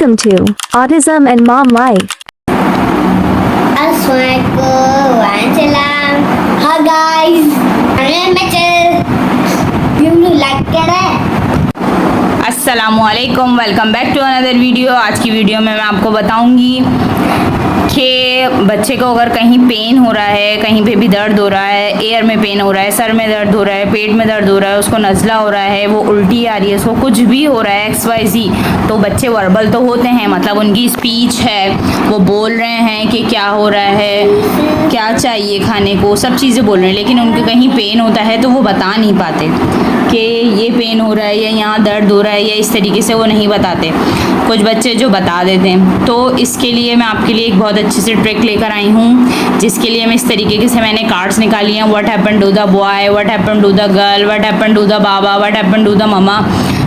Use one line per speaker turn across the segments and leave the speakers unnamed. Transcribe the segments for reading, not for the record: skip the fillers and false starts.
Welcome to Autism and Mom Life.
Assalamualaikum. Hi guys.
अस्सलामुअलैकुम, welcome back to another video. आज की video में मैं आपको बताऊंगी कि बच्चे को अगर कहीं पेन हो रहा है, कहीं पे भी दर्द हो रहा है, एयर में पेन हो रहा है, सर में दर्द हो रहा है, पेट में दर्द हो रहा है, उसको नज़ला हो रहा है, वो उल्टी आ रही है, उसको कुछ भी हो रहा है XYZ, तो बच्चे वर्बल तो होते हैं, मतलब उनकी स्पीच है, वो बोल रहे हैं कि क्या हो रहा है, क्या चाहिए खाने को, सब चीज़ें बोल रहे हैं, लेकिन उनके कहीं पेन होता है तो वो बता नहीं पाते कि ये पेन हो रहा है या यहाँ दर्द हो रहा है, या इस तरीके से वो नहीं बताते। कुछ बच्चे जो बता देते हैं, तो इसके लिए मैं आपके लिए एक बहुत अच्छी सी ट्रिक लेकर आई हूँ, जिसके लिए मैं इस तरीके से मैंने कार्ड्स निकाली हैं। What happen to the boy, what happen to the girl, what happen to the baba, what happen to the mama.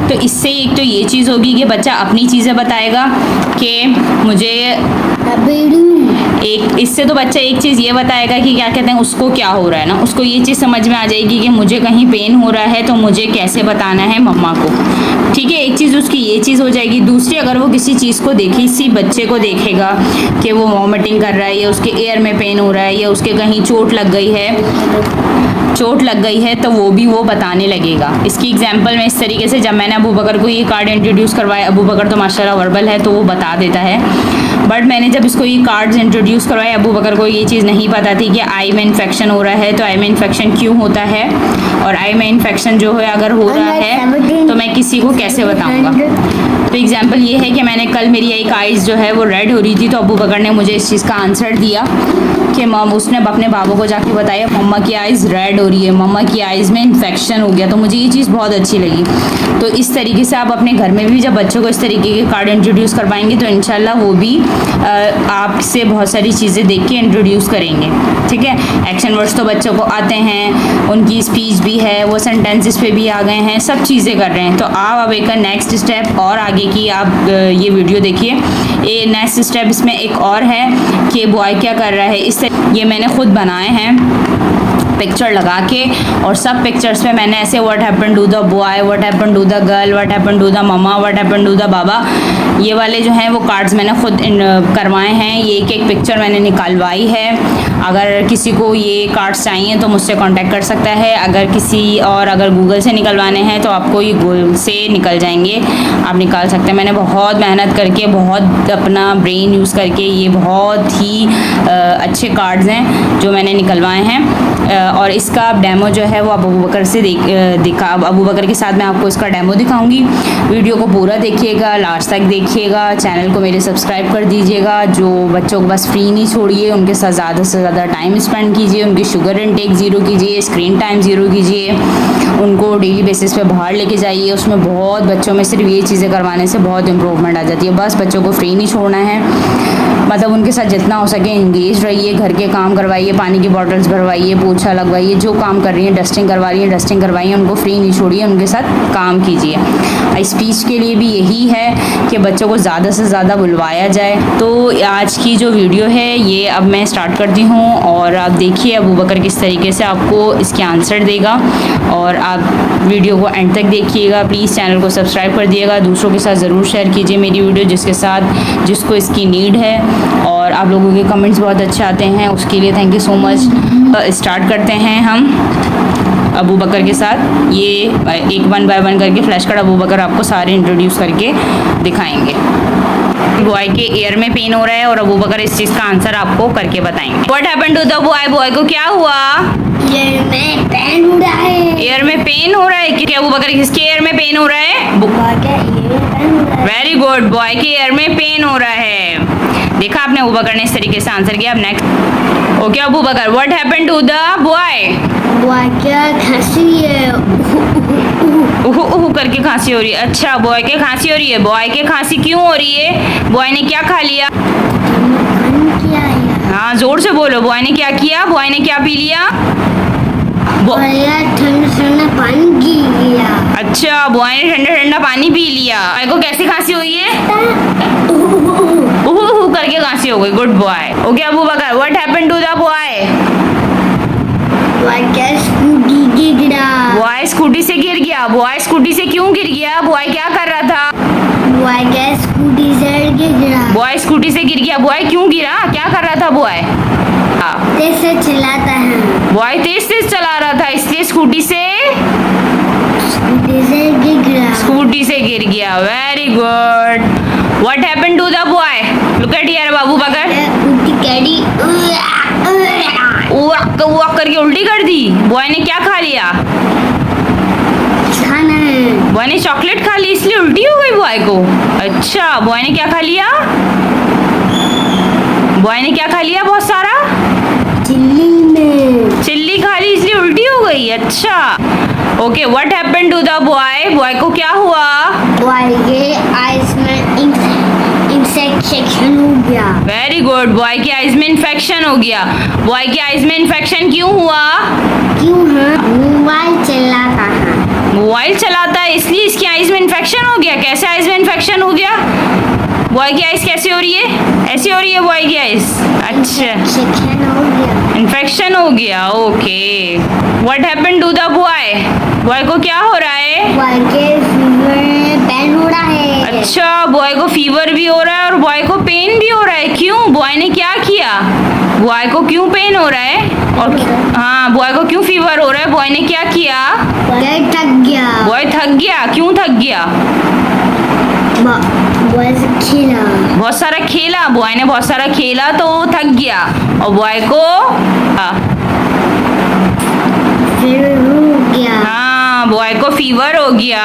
तो इससे एक तो ये चीज़ होगी कि बच्चा अपनी चीज़ें बताएगा कि मुझे एक, इससे तो बच्चा एक चीज़ ये बताएगा कि क्या कहते हैं उसको क्या हो रहा है ना, उसको ये चीज़ समझ में आ जाएगी कि मुझे कहीं पेन हो रहा है तो मुझे कैसे बताना है मम्मा को। ठीक है, एक चीज़ उसकी ये चीज़ हो जाएगी। दूसरी, अगर वो किसी चीज़ को देखे, इसी बच्चे को देखेगा कि वो वॉमिटिंग कर रहा है, या उसके एयर में पेन हो रहा है, या उसके कहीं चोट लग गई है, तो वो भी वो बताने लगेगा। इसकी एग्जांपल में इस तरीके से, जब मैंने अबू बकर को ये कार्ड इंट्रोड्यूस करवाया, अबू बकर तो माशाल्लाह वर्बल है तो वो बता देता है, बट मैंने जब इसको ये कार्ड्स इंट्रोड्यूस करवाए, अबू बकर को ये चीज़ नहीं पता थी कि आई में इन्फेक्शन हो रहा है, तो आई में इन्फेक्शन क्यों होता है, और आई में इन्फेक्शन जो है अगर हो रहा है तो मैं किसी को कैसे बताऊँगा। तो एग्जांपल ये है कि मैंने कल मेरी एक आइज़ जो है वो रेड हो रही थी, तो अबू बकर ने मुझे इस चीज़ का आंसर दिया कि मम, उसने अपने बाबू को जाके बताया मम्मा की आइज़ रेड हो रही है, मम्मा की आइज़ में इन्फेक्शन हो गया। तो मुझे ये चीज़ बहुत अच्छी लगी। तो इस तरीके से आप अपने घर में भी जब बच्चों को इस तरीके के कार्ड इंट्रोड्यूस करवाएंगे तो इंशाल्लाह वो भी आपसे बहुत सारी चीज़ें देख के इंट्रोड्यूस करेंगे। ठीक है, एक्शन वर्ड्स तो बच्चों को आते हैं, उनकी स्पीच भी है, वो सेंटेंसेस पे भी आ गए हैं, सब चीज़ें कर रहे हैं। तो आप अब एक नेक्स्ट स्टेप और आगे की आप ये वीडियो देखिए। ये नेक्स्ट स्टेप इसमें एक और है कि बॉय क्या कर रहा है। ये मैंने खुद बनाए हैं पिक्चर लगा के, और सब पिक्चर्स पे मैंने ऐसे what happen to the boy, what happen to the girl, what happen to the mama, what happen to the baba, ये वाले जो हैं वो कार्ड्स मैंने खुद करवाए हैं। ये एक पिक्चर मैंने निकलवाई है। अगर किसी को ये कार्ड्स चाहिए तो मुझसे कांटेक्ट कर सकता है। अगर गूगल से निकलवाने हैं तो आपको ये गूगल से निकल जाएंगे, आप निकाल सकते हैं। मैंने बहुत मेहनत करके, बहुत अपना ब्रेन यूज़ करके ये बहुत ही अच्छे कार्ड्स हैं जो मैंने निकलवाए हैं, और इसका डेमो जो है वो अबू बकर से अबू बकर के साथ मैं आपको इसका डेमो दिखाऊंगी। वीडियो को पूरा देखिएगा, लास्ट तक देखिएगा, चैनल को मेरे सब्सक्राइब कर दीजिएगा। जो बच्चों को बस फ्री नहीं छोड़िए, उनके साथ ज़्यादा से ज़्यादा टाइम स्पेंड कीजिए, उनकी शुगर इनटेक ज़ीरो कीजिए, स्क्रीन टाइम ज़ीरो कीजिए, उनको डेली बेसिस पे बाहर लेके जाइए। उसमें बहुत बच्चों में सिर्फ ये चीज़ें करवाने से बहुत इम्प्रूवमेंट आ जाती है। बस बच्चों को फ्री नहीं छोड़ना है, मतलब उनके साथ जितना हो सके इंगेज रहिए, घर के काम करवाइए, पानी की बॉटल्स भरवाइए, पोछा लगवाइए, जो काम कर रही हैं, डस्टिंग करवा रही हैं डस्टिंग करवाइए, उनको फ्री नहीं छोड़िए, उनके साथ काम कीजिए। स्पीच के लिए भी यही है कि बच्चों को ज़्यादा से ज़्यादा बुलवाया जाए। तो आज की जो वीडियो है ये अब मैं स्टार्ट करती हूँ, और आप देखिए अबू बकर किस तरीके से आपको इसके आंसर देगा, और आप वीडियो को एंड तक देखिएगा। प्लीज़ चैनल को सब्सक्राइब कर दिएगा, दूसरों के साथ ज़रूर शेयर कीजिए मेरी वीडियो जिसको इसकी नीड है। और आप लोगों के कमेंट्स बहुत अच्छे आते हैं, उसके लिए thank you so much. Start करते हैं हम अबू बकर के साथ। ये एक 1 बाय 1 करके फ्लैश कार्ड अबू बकर आपको सारे इंट्रोड्यूस करके दिखाएंगे। बॉय के एयर में पेन हो रहा है और अबू बकर इस चीज़ का आंसर आपको करके बताएंगे। What happen to the boy, boy को क्या हुआ?
एयर में पेन हो रहा है।
एयर में पेन हो रहा है कि अबू बकर किसके एयर में पेन हो रहा है? वेरी गुड, बॉय के एयर में पेन हो रहा है। देखा आपने, अबू बकर ने इस तरीके से आंसर किया। अब next, okay Abu Bakr, what happen to the boy?
Boy क्या खांसी है,
उहु करके खांसी हो रही है। अच्छा, बॉय के खांसी हो रही है। बॉय के खांसी क्यों हो रही है? बॉय ने क्या खा लिया? हाँ, जोर से बोलो, बॉय ने क्या किया? बॉय ने क्या पी लिया?
ठंडा पानी पी लिया।
अच्छा, बॉय ने ठंडा ठंडा पानी पी लिया। बॉय को कैसी खांसी हुई है? उहु करके खांसी हो गई। Good boy. Okay Abu Bakr, what happened to the boy? Boy scooty से गिर गया। बॉय स्कूटी से क्यों गिर गया? बॉय क्या कर रहा था?
बॉय स्कूटी से
बॉय स्कूटी से गिर गया। बॉय क्यों गिरा? क्या कर रहा था बॉय?
तेज से चलाता है।
बॉय तेज तेज चला रहा था इसलिए स्कूटी से स्कूटी से गिर गया। Very good. What happened to the boy? Look at here Babu Bakr. Walk करके उल्टी कर दी। बॉय ने क्या खा लिया?
खाना है।
बॉय ने चॉकलेट खा ली इसलिए उल्टी हो गई बॉय को। अच्छा, बॉय ने क्या खा लिया? बॉय ने क्या खा लिया? बहुत सारा चिल्ली खा ली इसलिए उल्टी हो गई। अच्छा, okay. What happened to the boy? Boy को क्या हुआ?
बॉय के आइज में इंफेक्शन हो गया।
Very good. बॉय के आइज में इन्फेक्शन हो गया। बॉय के आइज में इन्फेक्शन क्यों हुआ?
क्यों है? मोबाइल चलाता है।
मोबाइल चलाता है इसलिए इसकी आइज में इन्फेक्शन हो गया। कैसे आइज में इन्फेक्शन हो गया? बॉय की आइज कैसे हो रही है? ऐसी हो रही है बॉय की आइज। अच्छा, इन्फेक्शन हो गया। Okay. What happened to the boy? Boy को क्या हो रहा है?
बॉय के फीवर पेन हो रहा है।
अच्छा, बॉय को फीवर भी हो रहा है और बॉय को पेन भी हो रहा है। क्यों? बॉय ने क्या किया? बॉय को क्यों पेन हो रहा है? और हाँ, बॉय को क्यों फीवर हो रहा है? बॉय ने क्या किया?
बॉय थक गया।
बॉय थक गया। क्यों थक गया?
बॉय से खेला।
बहुत सारा खेला। बॉय ने बहुत सारा खेला तो वो थक गया और बॉय को
फीवर हो गया।
हाँ, बॉय को फीवर हो गया।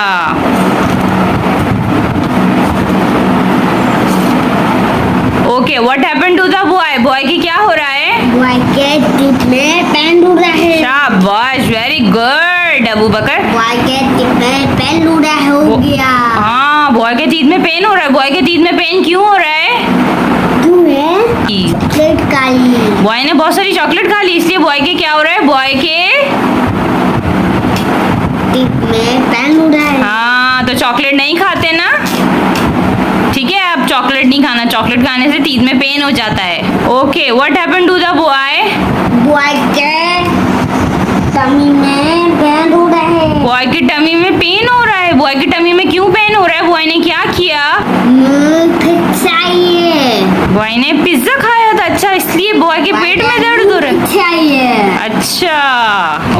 Okay. What happened to the boy? Boy की क्या हो रहा है?
बॉय के टीथ में पेन हो रहा है।
शाबाश, वेरी गुड अबू बकर।
बॉय के टीथ में पेन हो रहा हो गया।
हाँ, बॉय के टीथ में पेन हो रहा है। बॉय के टीथ में पेन क्यों हो रहा है?
क्यों है? चॉकलेट खा ली।
बॉय ने बहुत सारी चॉकलेट खा ली इसलिए बॉय के क्या हो रहा है? बॉय के
टीथ में पेन हो रहा है।
हाँ, तो चॉकलेट नहीं खाते ना, ठीक है। आप चॉकलेट नहीं खाना। चॉकलेट खाने से टीथ में पेन हो जाता है। Okay. What happened to the boy?
Boy के टमी में पेन हो रहा है।
बॉय की टमी में पेन हो रहा है। बॉय की टमी में क्यों पेन हो रहा है? बॉय ने क्या किया? बॉय ने पिज्जा खाया था। अच्छा, इसलिए बॉय के पेट में दर्द हो रहा है। अच्छा,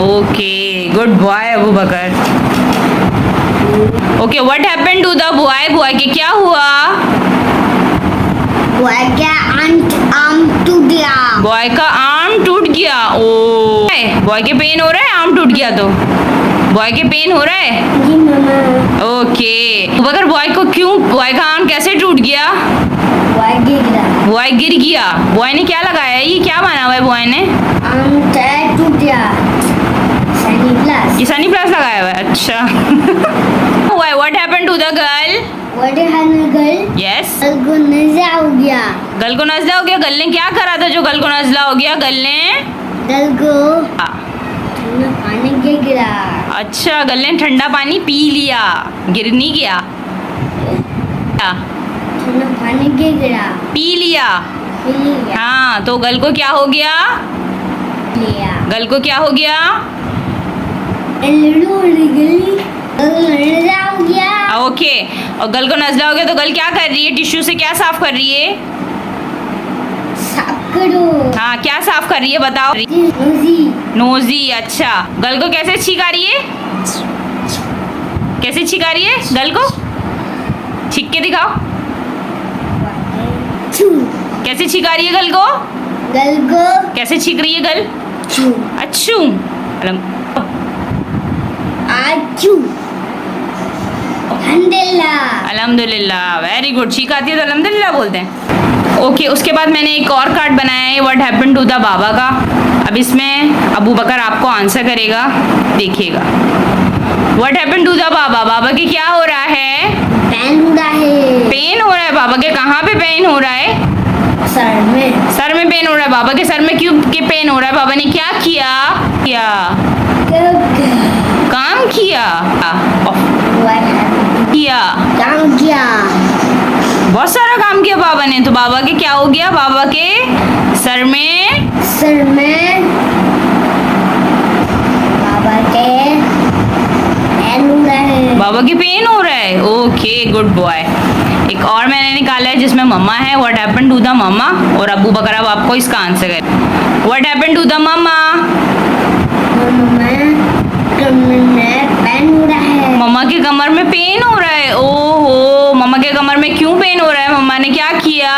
okay. Good boy Abu Bakr. Okay. What happened to the boy? Boy के क्या हुआ?
बॉय का आर्म टूट गया।
बॉय का आर्म टूट गया। ओ, बॉय के पेन हो रहा है? आर्म टूट गया तो बॉय के पेन हो रहा है।
जी मामा।
ओके। अगर बॉय को क्यों, बॉय का आर्म कैसे टूट गया?
बॉय गिर गया।
बॉय गिर गया। बॉय ने क्या लगाया? ये क्या बना हुआ है बॉय ने?
आर्म टूट गया। Sunny plus.
ये सनी प्लस लगाया हुआ है। अच्छा। What happened to the girl?
What happened girl?
Yes.
Girl को नज़ला हो गया।
गर्ल को नज़ला हो गया। गर्ल ने क्या करा था जो गर्ल को नज़ला हो गया? गर्ल ने
गर्ल को ठंडा पानी गिरा।
अच्छा, गर्ल ने ठंडा पानी पी लिया, गिर नहीं गया।
ठंडा पानी गिरा।
पी लिया। हाँ, तो गर्ल को क्या हो गया? गर्ल को क्या हो गया?
नज़ला हो गया।
ओके। और गर्ल को नज़ला हो गया तो गर्ल क्या कर रही है? टिश्यू से क्या साफ कर रही है?
साफ करो।
हाँ, क्या साफ कर रही है बताओ? नोजी। अच्छा, गर्ल को कैसे छिका रही है? कैसे छिका रही है गर्ल को? छिक के दिखाओ। कैसे छिका रही है गर्ल को?
गर्ल को
कैसे छिक रही है गर्ल? अच्छू। अल्हम्दुलिल्लाह। Very good. छींक आती है तो अल्हम्दुलिल्लाह बोलते हैं। ओके। उसके बाद मैंने एक और कार्ड बनाया है व्हाट हैपेंड टू द बाबा का। अब इसमें अबू बकर आपको आंसर करेगा, देखिएगा। व्हाट हैपेंड टू द बाबा? बाबा के क्या हो रहा है?
पेन हो रहा है।
पेन हो रहा है। बाबा के कहाँ पे पेन हो रहा है?
सर में।
सर में पेन हो रहा है। बाबा के सर में क्यों के पेन हो रहा है? बाबा ने क्या किया? काम किया।
काम किया।
बहुत सारा काम किया बाबा ने। तो बाबा के क्या हो गया? बाबा के सर में
बाबा के पेन हो रहा है।
बाबा के पेन हो रहा है। Okay, good boy. एक और मैंने निकाला है जिसमें मम्मा है, व्हाट हैपेंड टू द मम्मा, और अबू बकर अब आपको इसका आंसर है। व्हाट हैपेंड टू द मम्मा? मम्मा के कमर में पेन हो रहा है। ओहो, मम्मा के कमर में क्यों पेन हो रहा है? मम्मा ने क्या किया?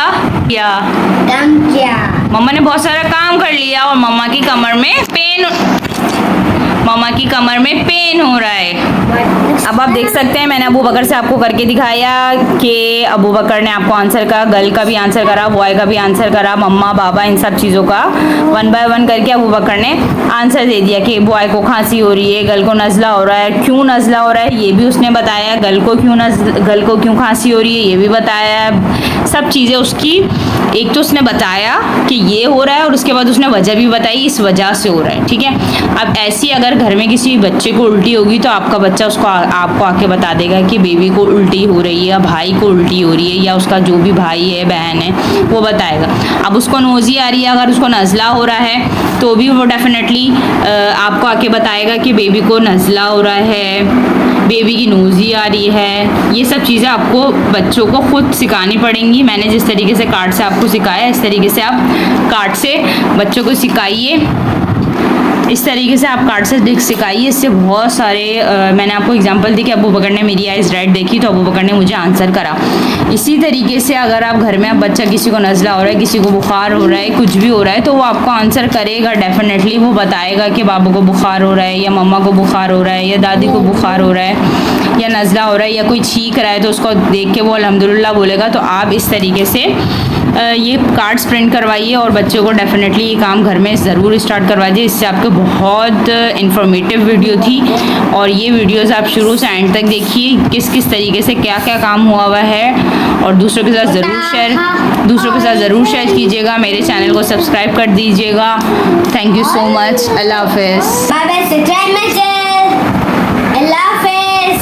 मम्मा ने बहुत सारा काम कर लिया और मम्मा की कमर में पेन हो रहा है। अब आप देख सकते हैं मैंने अबू बकर से आपको करके दिखाया कि अबू बकर ने आपको आंसर करा, गर्ल का भी आंसर करा, बॉय का भी आंसर करा, मम्मा बाबा इन सब चीज़ों का 1 बाय 1 करके अबू बकर ने आंसर दे दिया कि बॉय को खांसी हो रही है, गर्ल को नज़ला हो रहा है, क्यों नज़ला हो रहा है ये भी उसने बताया, गर्ल को क्यों खांसी हो रही है ये भी बताया। सब चीज़ें उसकी एक तो उसने बताया कि ये हो रहा है और उसके बाद उसने वजह भी बताई, इस वजह से हो रहा है। ठीक है, अब ऐसी अगर घर में किसी बच्चे को उल्टी होगी तो आपका बच्चा उसको आपको आके बता देगा कि बेबी को उल्टी हो रही है या भाई को उल्टी हो रही है या उसका जो भी भाई है बहन है वो बताएगा। अब उसको नोज़ी आ रही है, अगर उसको नज़ला हो रहा है तो भी वो डेफिनेटली आपको आके बताएगा कि बेबी को नज़ला हो रहा है, बेबी की नोज़ी आ रही है। ये सब चीज़ें आपको बच्चों को खुद सिखानी पड़ेंगी। मैंने जिस तरीके से कार्ड से आपको सिखाया इस तरीके से आप कार्ड से बच्चों को सिखाइए, इस तरीके से आप कार्ड से सिखाइए। इससे बहुत सारे मैंने आपको एग्जांपल दी कि अबू बकर ने मेरी आइज़ रेड देखी तो अबू बकर ने मुझे आंसर करा। इसी तरीके से अगर आप घर में आप बच्चा किसी को नज़ला हो रहा है, किसी को बुखार हो रहा है, कुछ भी हो रहा है तो वो आपको आंसर करेगा डेफिनेटली। वो बताएगा कि बाबू को बुखार हो रहा है या मम्मा को बुखार हो रहा है या दादी को बुखार हो रहा है या नज़ला हो रहा है या कोई छींक रहा है तो उसको देख के वो अल्हम्दुलिल्लाह बोलेगा। तो आप इस तरीके से ये कार्ड्स प्रिंट करवाइए और बच्चों को डेफिनेटली ये काम घर में ज़रूर स्टार्ट करवाइए। इससे आपको बहुत इंफॉर्मेटिव वीडियो थी और ये वीडियोस आप शुरू से एंड तक देखिए किस किस तरीके से क्या क्या काम हुआ है और दूसरों के साथ ज़रूर शेयर कीजिएगा। मेरे चैनल को सब्सक्राइब कर दीजिएगा। Thank you so much. अल्लाह हाफ़िज़।
अल्लाह हाफ़िज़।